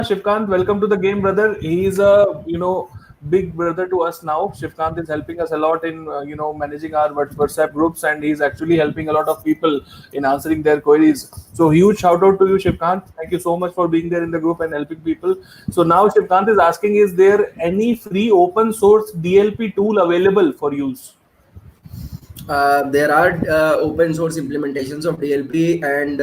Shivkant, welcome to the game, brother. He's a big brother to us now. Shivkant is helping us a lot in managing our WhatsApp groups, and he's actually helping a lot of people in answering their queries. So huge shout out to you, Shivkant. Thank you so much for being there in the group and helping people. So now Shivkant is asking, is there any free open source DLP tool available for use? There are open source implementations of DLP, and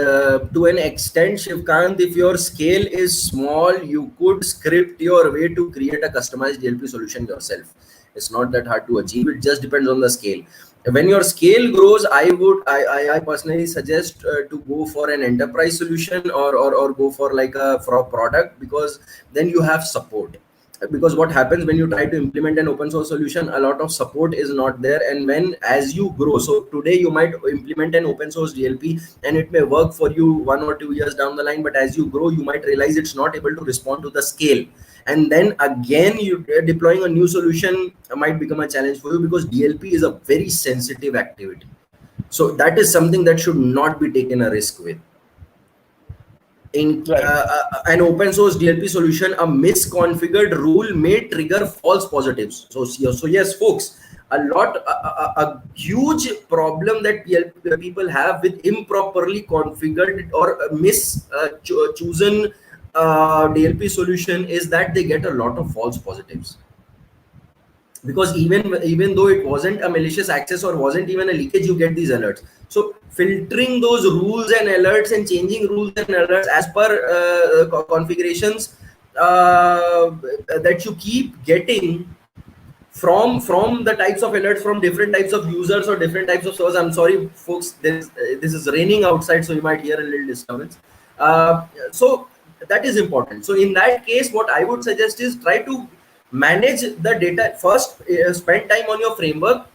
to an extent, Shivkant, if your scale is small, you could script your way to create a customized DLP solution yourself. It's not that hard to achieve. It just depends on the scale. When your scale grows, I personally suggest to go for an enterprise solution, or go for like for a product, because then you have support. Because what happens when you try to implement an open source solution, a lot of support is not there. And when as you grow, so today you might implement an open source DLP and it may work for you 1 or 2 years down the line, but as you grow you might realize it's not able to respond to the scale, and then again you deploying a new solution might become a challenge for you, because DLP is a very sensitive activity. So that is something that should not be taken a risk with. In an open source DLP solution, a misconfigured rule may trigger false positives. So yes, folks, a huge problem that people have with improperly configured or chosen DLP solution is that they get a lot of false positives. Because even though it wasn't a malicious access or wasn't even a leakage, you get these alerts. So filtering those rules and alerts and changing rules and alerts as per configurations that you keep getting from the types of alerts from different types of users or different types of servers. I'm sorry, folks, this is raining outside, so you might hear a little disturbance. So that is important. So in that case, what I would suggest is try to manage the data first. Spend time on your framework,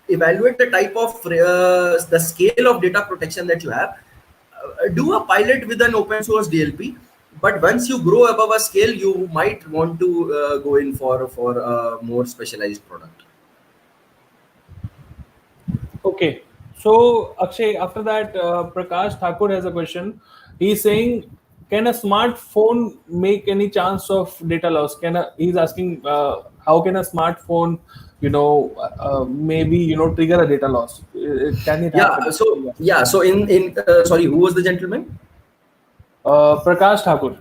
evaluate the type of the scale of data protection that you have, do a pilot with an open source DLP. But once you grow above a scale, you might want to go in for a more specialized product. Okay. So, Akshay, after that, Prakash Thakur has a question. He's saying, can a smartphone make any chance of data loss? He's asking, how can a smartphone, maybe, trigger a data loss? Can it happen? So in sorry, who was the gentleman? Prakash Thakur.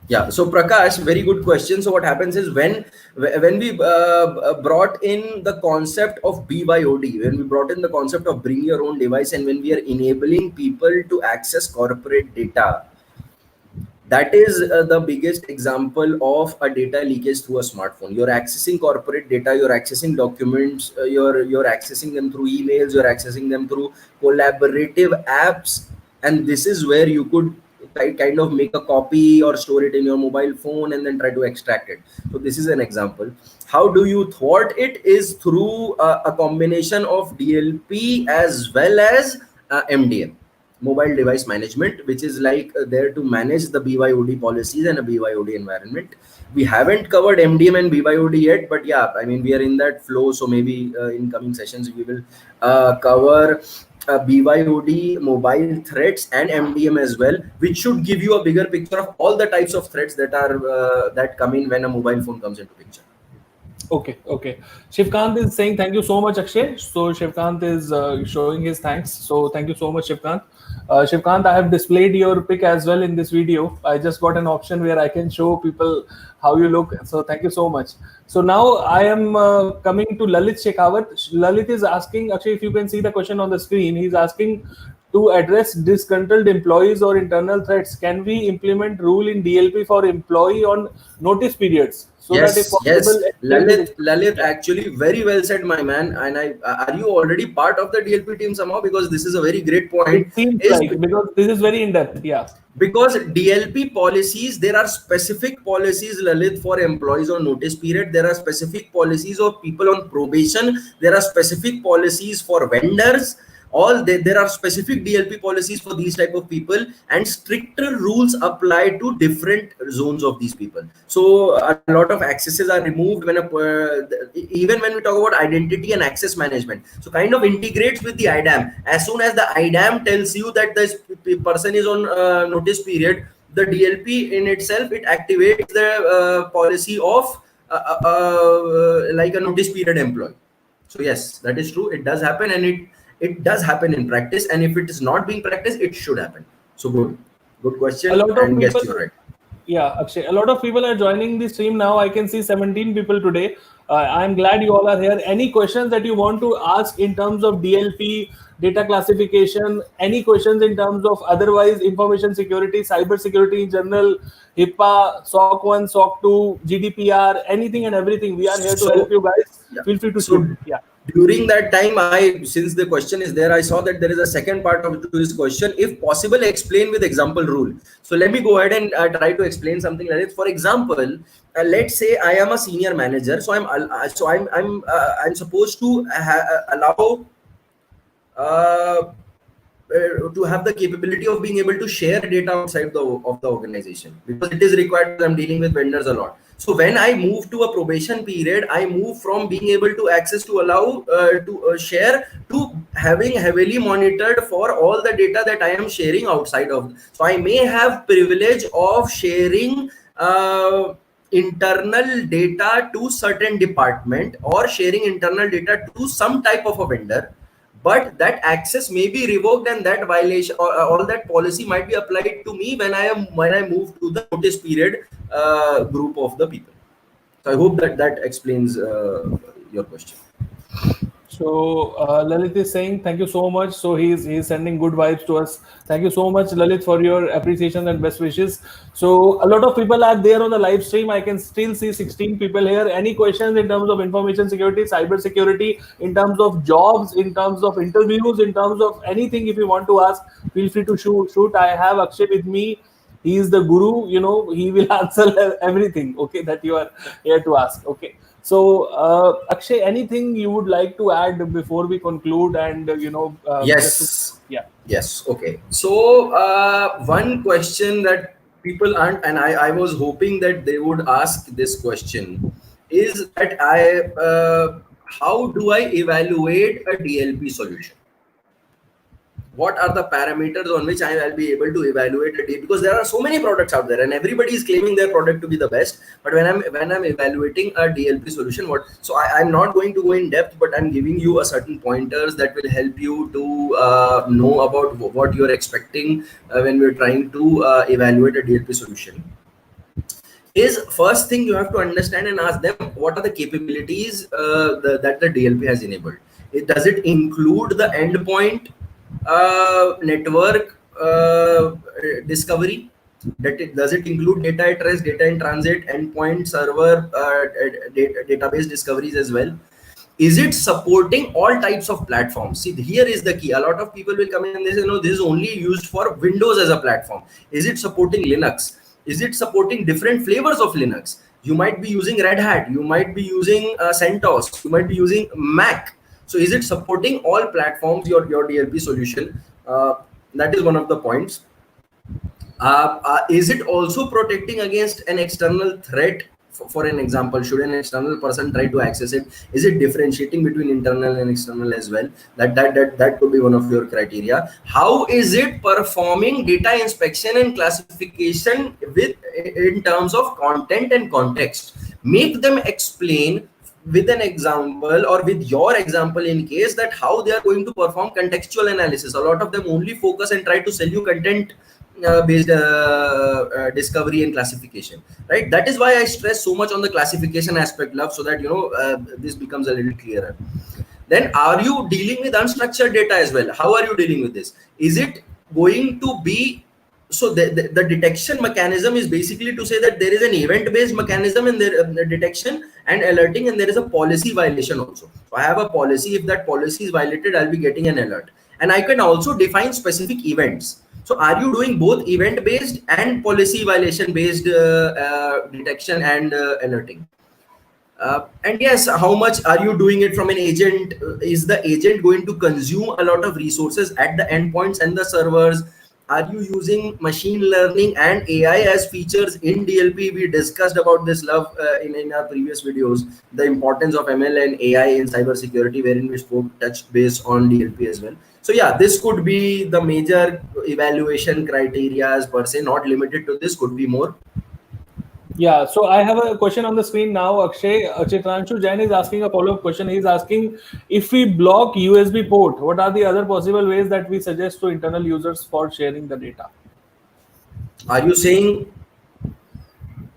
Yeah, so Prakash, very good question. So what happens is when we brought in the concept of BYOD, when we brought in the concept of bring your own device, and when we are enabling people to access corporate data, that is the biggest example of a data leakage through a smartphone. You're accessing corporate data, you're accessing documents, you're accessing them through emails, you're accessing them through collaborative apps, and this is where you could kind of make a copy or store it in your mobile phone and then try to extract it. So this is an example. How do you thwart it is through a combination of DLP as well as MDM, mobile device management, which is like there to manage the BYOD policies and a BYOD environment. We haven't covered MDM and BYOD yet, but yeah, I mean, we are in that flow. So maybe in coming sessions, we will cover BYOD, mobile threats, and MDM as well, which should give you a bigger picture of all the types of threats that are that come in when a mobile phone comes into picture. Okay. Shivkant is saying thank you so much, Akshay. So Shivkant is showing his thanks. So thank you so much, Shivkant. Shivkant, I have displayed your pic as well in this video. I just got an option where I can show people how you look. So thank you so much. So now I am coming to Lalit Shekhawat. Lalit is asking, Akshay, if you can see the question on the screen, he's asking, to address disgruntled employees or internal threats, can we implement rule in DLP for employee on notice periods? So yes, that if possible, Lalit, actually very well said, my man. And are you already part of the DLP team somehow? Because this is a very great point. It seems like, because this is very in depth. Yeah. Because DLP policies, there are specific policies, Lalit, for employees on notice period. There are specific policies of people on probation. There are specific policies for vendors. There are specific DLP policies for these type of people, and stricter rules apply to different zones of these people. So a lot of accesses are removed when even when we talk about identity and access management. So kind of integrates with the IDAM. As soon as the IDAM tells you that this person is on notice period, the DLP in itself, it activates the policy of like a notice period employee. So yes, that is true. It does happen, and it does happen in practice. And if it is not being practiced, it should happen. So good A question. lot of And yes, people, you're right. yeah, Akshay, a lot of people are joining the stream now. I can see 17 people today. I'm glad you all are here. Any questions that you want to ask in terms of DLP, data classification, any questions in terms of otherwise information security, cyber security in general, HIPAA, SOC 1, SOC 2, GDPR, anything and everything. We are here to help So you guys. yeah. Feel free to So shoot. Yeah. during that time, since the question is there, I saw that there is a second part of to this question. If possible, explain with example rule. So let me go ahead and try to explain something like this. For example, let's say I am a senior manager, so I'm supposed to allow to have the capability of being able to share data outside of the organization, because it is required. I'm dealing with vendors a lot. So when I move to a probation period, I move from being able to access to allow to share to having heavily monitored for all the data that I am sharing outside of. So I may have privilege of sharing internal data to certain department, or sharing internal data to some type of a vendor, but that access may be revoked, and that violation or all that policy might be applied to me when I move to the notice period group of the people. So I hope that explains your question. So Lalit is saying thank you so much. So he's sending good vibes to us. Thank you so much, Lalit, for your appreciation and best wishes. So a lot of people are there on the live stream. I can still see 16 people here. Any questions in terms of information security, cyber security, in terms of jobs, in terms of interviews, in terms of anything, if you want to ask, feel free to shoot. I have Akshay with me. He is the guru. He will answer everything. Okay, that you are here to ask. Okay. So, Akshay, anything you would like to add before we conclude? And Yes. Yeah. Yes. Okay. So one question that people aren't, and I was hoping that they would ask this question, is that how do I evaluate a DLP solution? What are the parameters on which I'll be able to evaluate a DLP? Because there are so many products out there, and everybody is claiming their product to be the best. But when I'm evaluating a DLP solution, I'm not going to go in depth, but I'm giving you a certain pointers that will help you to know about what you're expecting when we're trying to evaluate a DLP solution. Is first thing you have to understand and ask them, what are the capabilities that the DLP has enabled? Does it include the endpoint network discovery? Does it include data at rest, data in transit, endpoint, server, database discoveries as well? Is it supporting all types of platforms? See, here is the key. A lot of people will come in and they say, no, this is only used for Windows as a platform. Is it supporting Linux? Is it supporting different flavors of Linux? You might be using Red Hat, you might be using CentOS, you might be using Mac. So is it supporting all platforms, your DLP solution? That is one of the points. Is it also protecting against an external threat? For an example, should an external person try to access it, is it differentiating between internal and external as well? That could be one of your criteria. How is it performing data inspection and classification in terms of content and context? Make them explain with an example, or with your example in case, that how they are going to perform contextual analysis. A lot of them only focus and try to sell you content based discovery and classification, right? That is why I stress so much on the classification aspect, love, so that this becomes a little clearer. Then, are you dealing with unstructured data as well? How are you dealing with this? Is it going to be, so the detection mechanism is basically to say that there is an event-based mechanism in the detection and alerting, and there is a policy violation also. So I have a policy. If that policy is violated, I'll be getting an alert, and I can also define specific events. So are you doing both event-based and policy violation-based detection and alerting? And yes, how much are you doing it from an agent? Is the agent going to consume a lot of resources at the endpoints and the servers? Are you using machine learning and AI as features in DLP? We discussed about this, love, in our previous videos, the importance of ML and AI in cybersecurity, wherein we touched base on DLP as well. So yeah, this could be the major evaluation criteria per se, not limited to this, could be more. Yeah, so I have a question on the screen now. Akshay Chitranshu Jain is asking a follow-up question. He's asking, if we block USB port, what are the other possible ways that we suggest to internal users for sharing the data? Are you saying,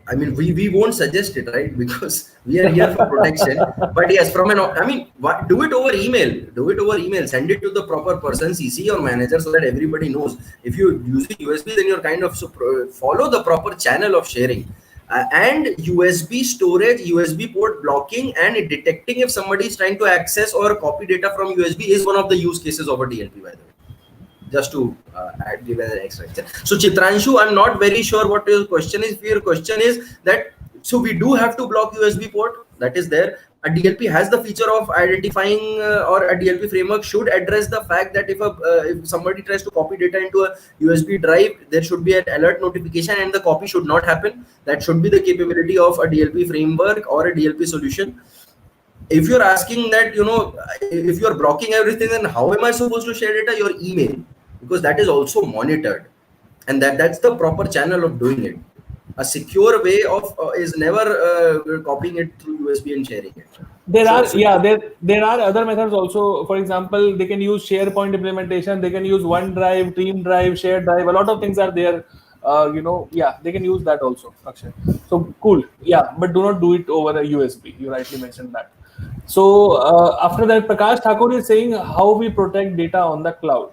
I mean, we won't suggest it, right? Because we are here for protection. But yes, from an, I mean, what, do it over email. Do it over email. Send it to the proper person, CC your manager, so that everybody knows. If you use USB, then you're kind of follow the proper channel of sharing. And USB storage, USB port blocking, and detecting if somebody is trying to access or copy data from USB is one of the use cases of a DLP, by the way. Just to give an extra. So Chitranshu, I'm not very sure what your question is. If your question is that, so we do have to block USB port, that is there. A DLP has the feature of identifying, or a DLP framework should address the fact that if somebody tries to copy data into a USB drive, there should be an alert notification and the copy should not happen. That should be the capability of a DLP framework or a DLP solution. If you're asking that, if you're blocking everything, then how am I supposed to share data? Your email, because that is also monitored, and that's the proper channel of doing it. A secure way of is never copying it through USB and sharing it. There are other methods also. For example, they can use SharePoint implementation. They can use OneDrive, Team Drive, Shared Drive. A lot of things are there. They can use that also. Akshay. So cool. Yeah, but do not do it over a USB. You rightly mentioned that. So after that, Prakash Thakur is saying how we protect data on the cloud.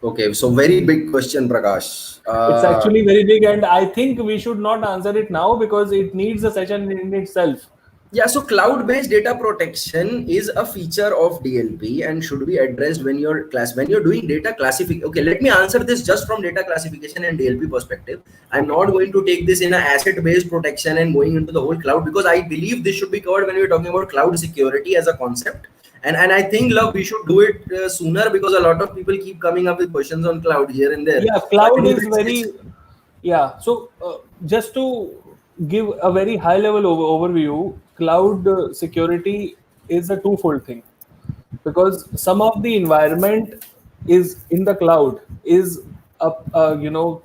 Okay, so very big question, Prakash. It's actually very big, and I think we should not answer it now because it needs a session in itself. Yeah, so cloud-based data protection is a feature of DLP and should be addressed when you're doing data classification. Okay, let me answer this just from data classification and DLP perspective. I'm not going to take this in an asset-based protection and going into the whole cloud, because I believe this should be covered when we're talking about cloud security as a concept. And I think, love, we should do it sooner, because a lot of people keep coming up with questions on cloud here and there. Yeah, cloud is very. Yeah, so just to give a very high level overview, cloud security is a twofold thing, because some of the environment is in the cloud is a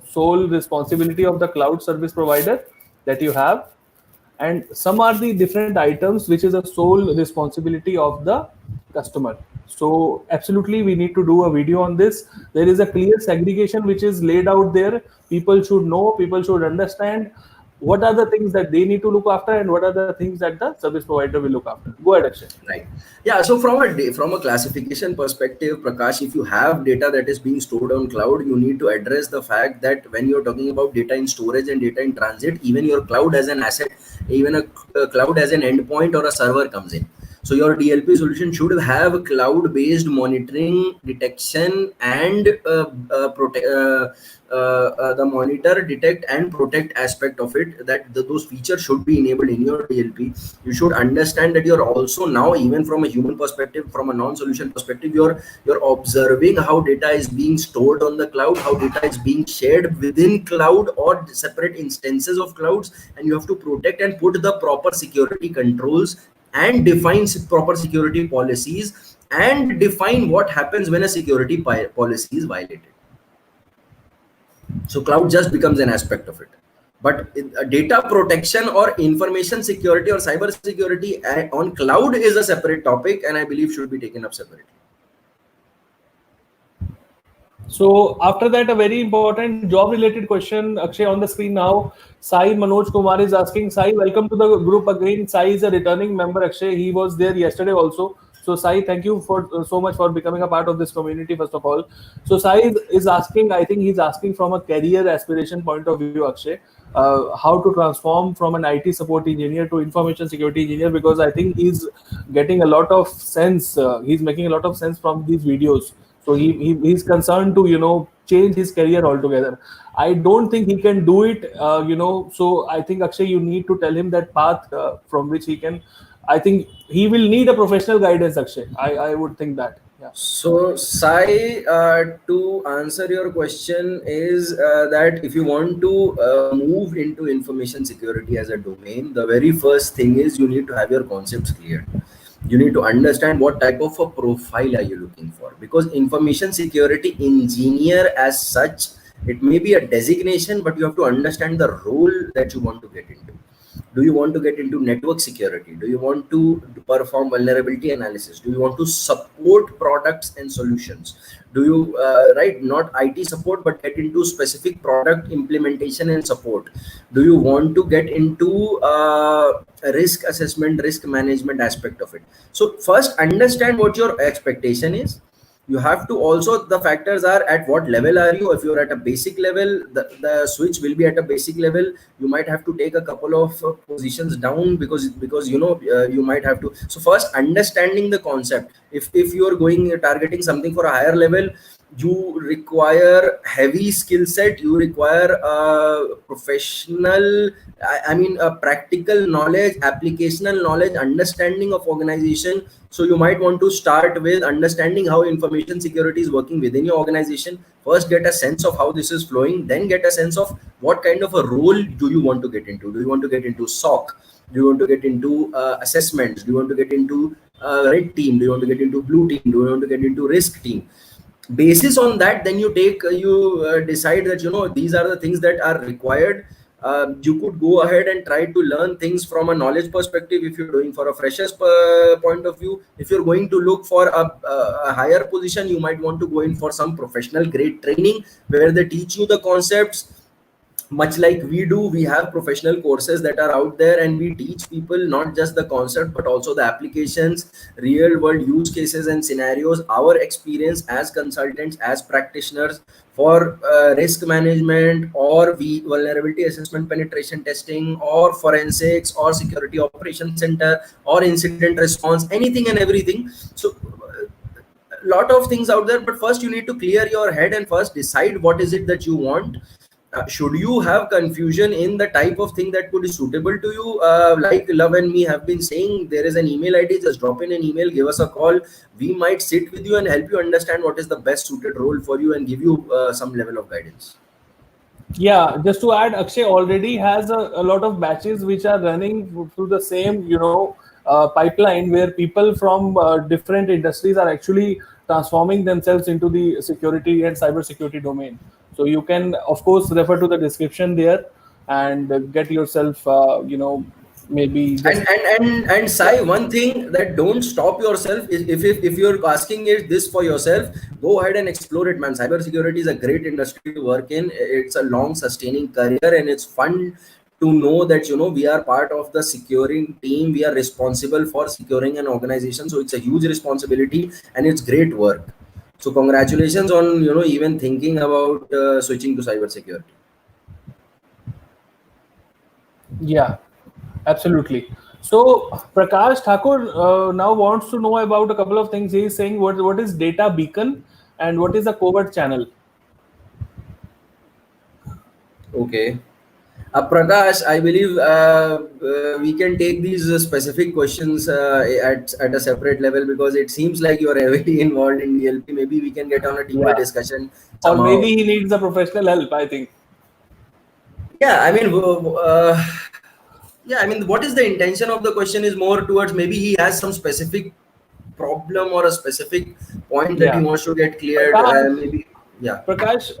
sole responsibility of the cloud service provider that you have, and some are the different items which is a sole responsibility of the customer. So absolutely we need to do a video on this. There is a clear segregation which is laid out there. People should know, people should understand what are the things that they need to look after and what are the things that the service provider will look after. Go ahead, Akshay. Right. Yeah. So from a classification perspective, Prakash, if you have data that is being stored on cloud, you need to address the fact that when you're talking about data in storage and data in transit, even your cloud as an asset, even a cloud as an endpoint or a server comes in. So your DLP solution should have cloud-based monitoring, detection, and the monitor, detect, and protect aspect of it. That those features should be enabled in your DLP. You should understand that you're also now, even from a human perspective, from a non-solution perspective, you're observing how data is being stored on the cloud, how data is being shared within cloud or separate instances of clouds, and you have to protect and put the proper security controls and define proper security policies and define what happens when a security policy is violated. So cloud just becomes an aspect of it. But data protection or information security or cyber security on cloud is a separate topic, and I believe should be taken up separately. So after that, a very important job related question, Akshay, on the screen now. Sai Manoj Kumar is asking, Sai, welcome to the group again. Sai is a returning member, Akshay. He was there yesterday also. So Sai, thank you for so much for becoming a part of this community, first of all. So Sai is asking, I think he's asking from a career aspiration point of view, Akshay, how to transform from an IT support engineer to information security engineer, because I think he's getting a lot of sense. He's making a lot of sense from these videos. So he's concerned to, change his career altogether. I don't think he can do it, So I think, Akshay, you need to tell him that path from which he can. I think he will need a professional guidance, Akshay. I would think that. Yeah. So Sai, to answer your question is that if you want to move into information security as a domain, the very first thing is you need to have your concepts clear. You need to understand what type of a profile are you looking for, because information security engineer as such, it may be a designation, but you have to understand the role that you want to get into. Do you want to get into network security? Do you want to perform vulnerability analysis? Do you want to support products and solutions? Do you right, not IT support, but get into specific product implementation and support? Do you want to get into risk assessment, risk management aspect of it? So first understand what your expectation is. You have to also, the factors are at what level are you. If you're at a basic level, the switch will be at a basic level. You might have to take a couple of positions down, because you might have to. So first understanding the concept. If you're going targeting something for a higher level, you require heavy skill set, you require a professional, I mean a practical knowledge, applicational knowledge, understanding of organization. So you might want to start with understanding how information security is working within your organization. First get a sense of how this is flowing, then get a sense of what kind of a role do you want to get into. Do you want to get into SOC? Do you want to get into assessments? Do you want to get into red team? Do you want to get into blue team? Do you want to get into risk team? Basis on that, then you decide that these are the things that are required. You could go ahead and try to learn things from a knowledge perspective if you're doing for a freshers point of view. If you're going to look for a higher position, you might want to go in for some professional grade training where they teach you the concepts. Much like we do, we have professional courses that are out there, and we teach people not just the concept but also the applications, real world use cases and scenarios, our experience as consultants, as practitioners for risk management, or vulnerability assessment, penetration testing, or forensics, or security operations center, or incident response, anything and everything. So lot of things out there, but first you need to clear your head and first decide what is it that you want. Should you have confusion in the type of thing that could be suitable to you, like Love and me have been saying, there is an email ID. Just drop in an email, give us a call. We might sit with you and help you understand what is the best suited role for you and give you some level of guidance. Yeah, just to add, Akshay already has a lot of batches which are running through the same, pipeline, where people from different industries are actually transforming themselves into the security and cyber security domain. So you can, of course, refer to the description there and get yourself, maybe just. And Sai, one thing that don't stop yourself is if you're asking it this for yourself, go ahead and explore it, man. Cybersecurity is a great industry to work in. It's a long sustaining career, and it's fun to know that we are part of the securing team. We are responsible for securing an organization, so it's a huge responsibility and it's great work. So congratulations on even thinking about switching to cybersecurity. Yeah, absolutely. So Prakash Thakur now wants to know about a couple of things. He is saying what is data beacon and what is a covert channel? Okay. Prakash, I believe we can take these specific questions at a separate level, because it seems like you are heavily involved in DLP. Maybe we can get on a deeper discussion somehow. Or maybe he needs a professional help, I think. Yeah, I mean, what is the intention of the question is more towards maybe he has some specific problem or a specific point that he wants to get cleared. Maybe. Yeah. Prakash,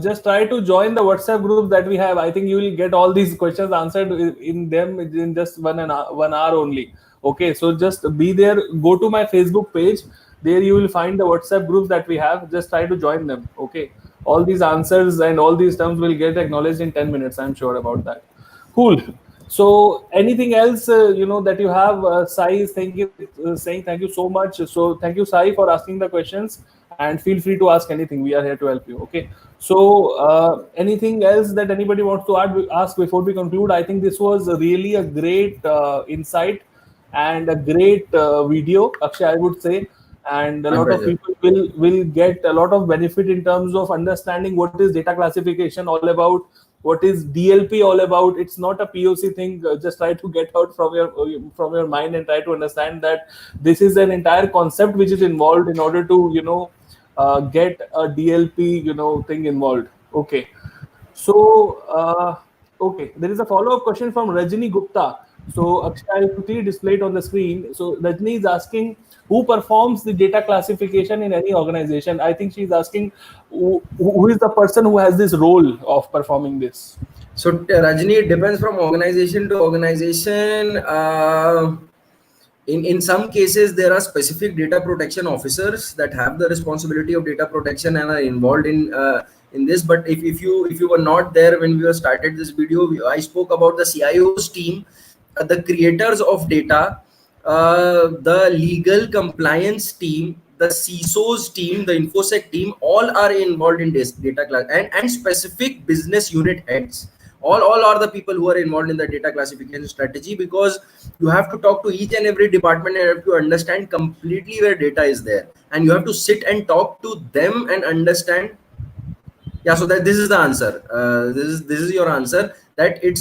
just try to join the WhatsApp group that we have. I think you will get all these questions answered in them in just 1 hour only. Okay, so just be there. Go to my Facebook page. There you will find the WhatsApp groups that we have. Just try to join them. Okay, all these answers and all these terms will get acknowledged in 10 minutes. I'm sure about that. Cool. So anything else that you have? Sai is saying thank you so much. So thank you, Sai, for asking the questions, and feel free to ask anything. We are here to help you. Okay. So anything else that anybody wants to ask before we conclude? I think this was really a great insight and a great video, Akshay, I would say. And a lot of people will get a lot of benefit in terms of understanding what is data classification all about. What is DLP all about? It's not a POC thing. Just try to get out from your mind and try to understand that this is an entire concept which is involved in order to get a DLP thing involved. Okay. So okay, there is a follow-up question from Rajini Gupta. So Akshay, I'll quickly display it on the screen. So Rajni is asking who performs the data classification in any organization. I think she's asking who is the person who has this role of performing this. So Rajni, it depends from organization to organization. In some cases, there are specific data protection officers that have the responsibility of data protection and are involved in this. But if you were not there when we started this video, I spoke about the CIO's team, the creators of data, the legal compliance team, the CISO's team, the InfoSec team, all are involved in this data class, and specific business unit heads. All are the people who are involved in the data classification strategy, because you have to talk to each and every department and you have to understand completely where data is there, and you have to sit and talk to them and understand. Yeah, so that this is the answer. This is your answer, that it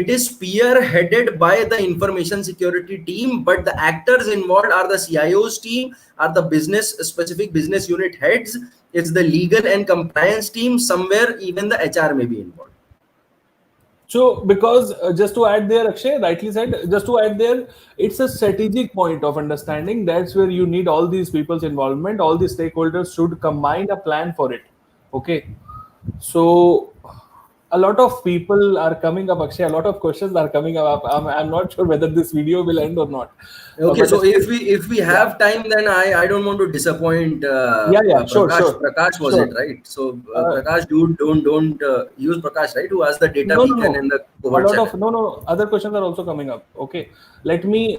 is spearheaded by the information security team, but the actors involved are the CIO's team, are the specific business unit heads, it's the legal and compliance team, somewhere even the HR may be involved. So, because just to add there, Akshay rightly said, just to add there, it's a strategic point of understanding. That's where you need all these people's involvement. All the stakeholders should combine a plan for it. Okay. So, a lot of people are coming up, Akshay. A lot of questions are coming up. I'm not sure whether this video will end or not. Okay, so if we have time, then I don't want to disappoint. Sure. Prakash was it, right? So Prakash, don't use Prakash, right? Who has the data beacon and the covert channel. Other questions are also coming up. Okay, let me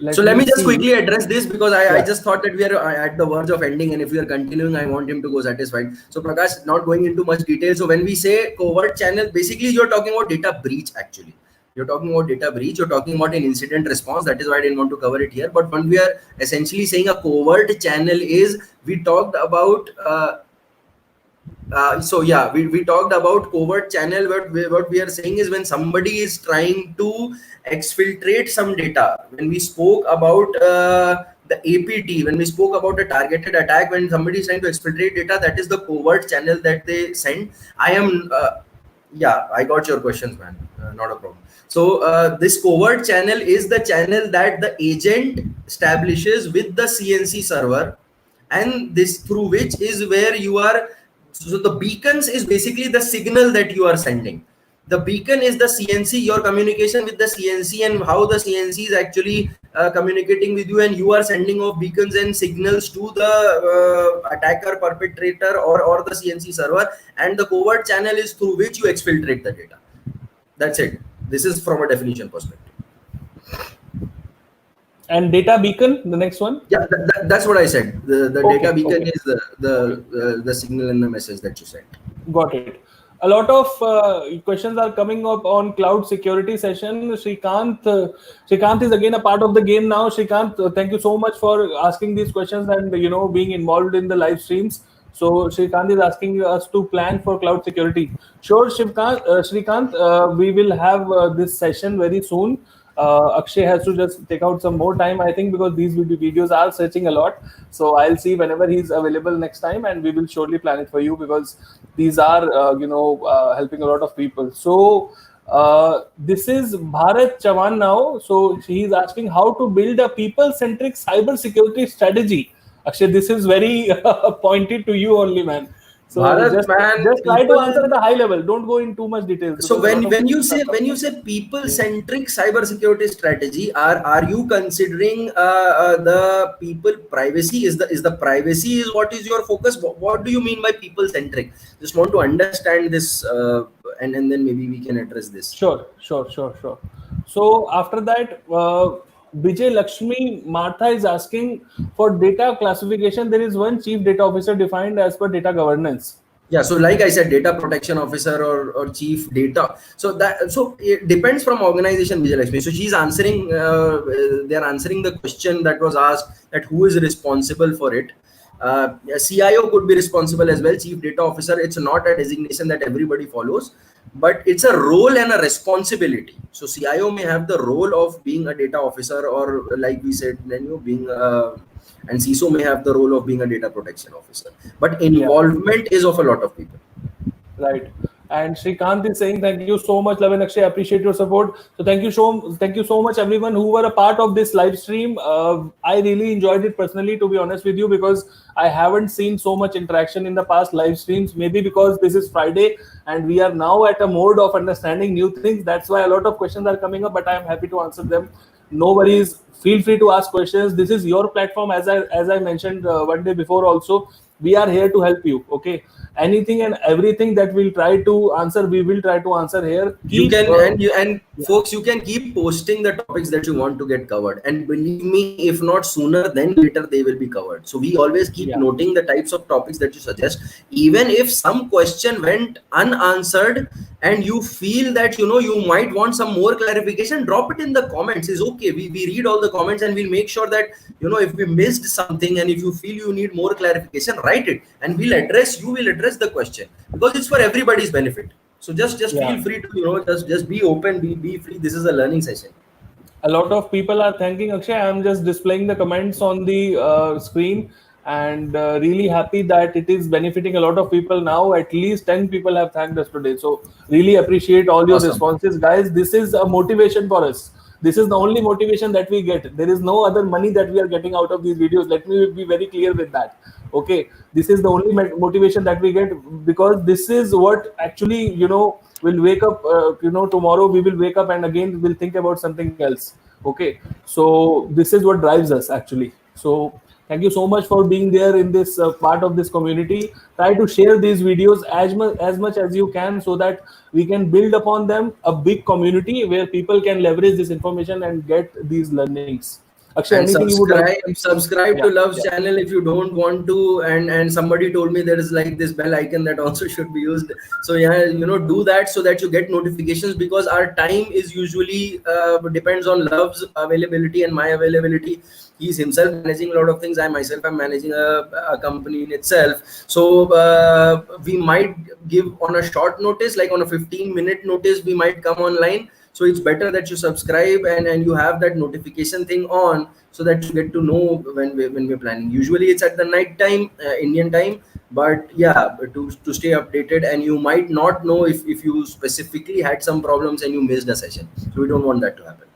just quickly address this, because I just thought that we are at the verge of ending, and if we are continuing, I want him to go satisfied. So Prakash, not going into much detail. So when we say covert channel, basically you're talking about data breach. Actually, you're talking about data breach. You're talking about an incident response. That is why I didn't want to cover it here. But when we are essentially saying a covert channel is, we talked about. We talked about covert channel. What we are saying is when somebody is trying to exfiltrate some data. When we spoke about the APT, when we spoke about a targeted attack, when somebody is trying to exfiltrate data, that is the covert channel that they send. I got your questions, man. Not a problem. So this covert channel is the channel that the agent establishes with the CNC server, and this through which is where you are. So the beacons is basically the signal that you are sending. The beacon is the CNC, your communication with the CNC, and how the CNC is actually communicating with you, and you are sending off beacons and signals to the attacker, perpetrator, or the CNC server, and the covert channel is through which you exfiltrate the data. That's it. This is from a definition perspective. And data beacon, the next one. Yeah, that's what I said. The data beacon is the signal and the message that you sent. Got it. A lot of questions are coming up on cloud security session. Shrikant is again a part of the game now. Shrikant, thank you so much for asking these questions and being involved in the live streams. So Shrikant is asking us to plan for cloud security. Sure, Shrikant, we will have this session very soon. Akshay has to just take out some more time, I think, because these videos are searching a lot. So I'll see whenever he's available next time, and we will surely plan it for you, because these are helping a lot of people. So this is Bharat Chavan now. So he's asking how to build a people-centric cyber security strategy. Akshay, this is very pointed to you only, man. So Bharat, just try to answer at a high level. Don't go in too much detail. So when you say people-centric cybersecurity strategy, are you considering the people privacy? Is the privacy is what is your focus? What do you mean by people-centric? Just want to understand this, and then maybe we can address this. Sure. So after that, Vijay Lakshmi Martha is asking for data classification. There is one chief data officer defined as per data governance. Yeah, so like I said, data protection officer or chief data. So it depends from organization, Vijay Lakshmi. So she's answering. They are answering the question that was asked, that who is responsible for it. CIO could be responsible as well. Chief data officer. It's not a designation that everybody follows, but it's a role and a responsibility. So CIO may have the role of being a data officer, or like we said, being and CISO may have the role of being a data protection officer. But involvement is of a lot of people. Right. And Shrikant is saying, thank you so much, Love and Akshay. Appreciate your support. So thank you so much, everyone who were a part of this live stream. I really enjoyed it personally, to be honest with you, because I haven't seen so much interaction in the past live streams. Maybe because this is Friday and we are now at a mode of understanding new things. That's why a lot of questions are coming up, but I am happy to answer them. No worries. Feel free to ask questions. This is your platform, as I mentioned one day before also. We are here to help you. Okay, anything and everything that we'll try to answer, we will try to answer here. You can folks, you can keep posting the topics that you want to get covered, and believe me, if not sooner then later they will be covered. So we always keep noting the types of topics that you suggest. Even if some question went unanswered and you feel that you might want some more clarification, drop it in the comments. Is okay. We read all the comments and we'll make sure that if we missed something and if you feel you need more clarification, write it and we'll address the question, because it's for everybody's benefit. So just feel free to just be open, be free. This is a learning session. A lot of people are thanking Akshay. I'm just displaying the comments on the screen, and really happy that it is benefiting a lot of people now. At least 10 people have thanked us today. So really appreciate all your responses, guys. This is a motivation for us. This is the only motivation that we get. There is no other money that we are getting out of these videos. Let me be very clear with that. Okay, this is the only motivation that we get, because this is what actually we'll wake up tomorrow we will wake up and again we'll think about something else. Okay, so this is what drives us actually. So thank you so much for being there in this part of this community. Try to share these videos as much as you can, so that we can build upon them a big community where people can leverage this information and get these learnings. Akshay, and subscribe to Love's channel if you don't want to, and somebody told me there is like this bell icon that also should be used. So do that so that you get notifications, because our time is usually depends on Love's availability and my availability. He's himself managing a lot of things. I myself am managing a company in itself. So we might give on a short notice, like on a 15-minute notice, we might come online. So it's better that you subscribe and you have that notification thing on, so that you get to know when we're planning. Usually it's at the night time, Indian time, but yeah, to stay updated. And you might not know if you specifically had some problems and you missed a session. So we don't want that to happen.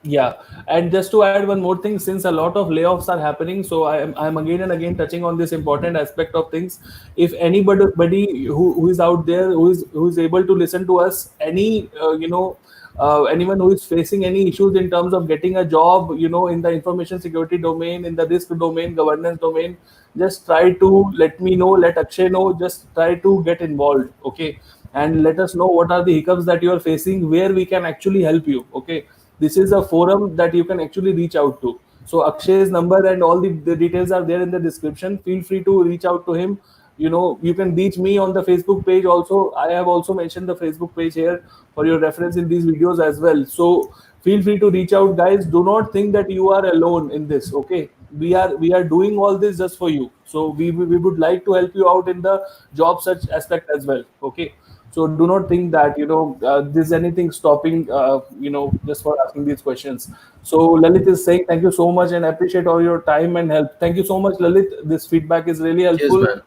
Yeah, and just to add one more thing, since a lot of layoffs are happening, so I'm again and again touching on this important aspect of things. If anybody who is out there who is able to listen to us, anyone who is facing any issues in terms of getting a job, in the information security domain, in the risk domain, governance domain, just try to let me know, let Akshay know, just try to get involved, okay? And let us know what are the hiccups that you are facing, where we can actually help you, okay? This is a forum that you can actually reach out to. So Akshay's number and all the details are there in the description. Feel free to reach out to him. You can reach me on the Facebook page also. I have also mentioned the Facebook page here for your reference in these videos as well. So feel free to reach out, guys. Do not think that you are alone in this, okay? We are doing all this just for you. So we would like to help you out in the job search aspect as well, okay? So do not think that there's anything stopping just for asking these questions. So Lalit is saying thank you so much and appreciate all your time and help. Thank you so much, Lalit. This feedback is really helpful. Yes, man.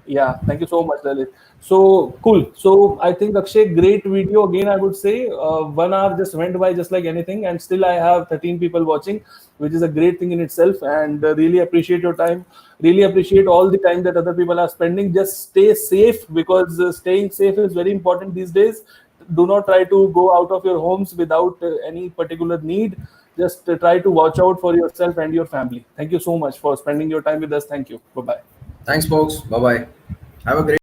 Yeah, thank you so much, Lalit. So cool. So I think Akshay, great video again. I would say 1 hour just went by just like anything, and still I have 13 people watching, which is a great thing in itself. And really appreciate your time. Really appreciate all the time that other people are spending. Just stay safe, because staying safe is very important these days. Do not try to go out of your homes without any particular need. Just try to watch out for yourself and your family. Thank you so much for spending your time with us. Thank you. Bye-bye. Thanks, folks. Bye-bye. Have a great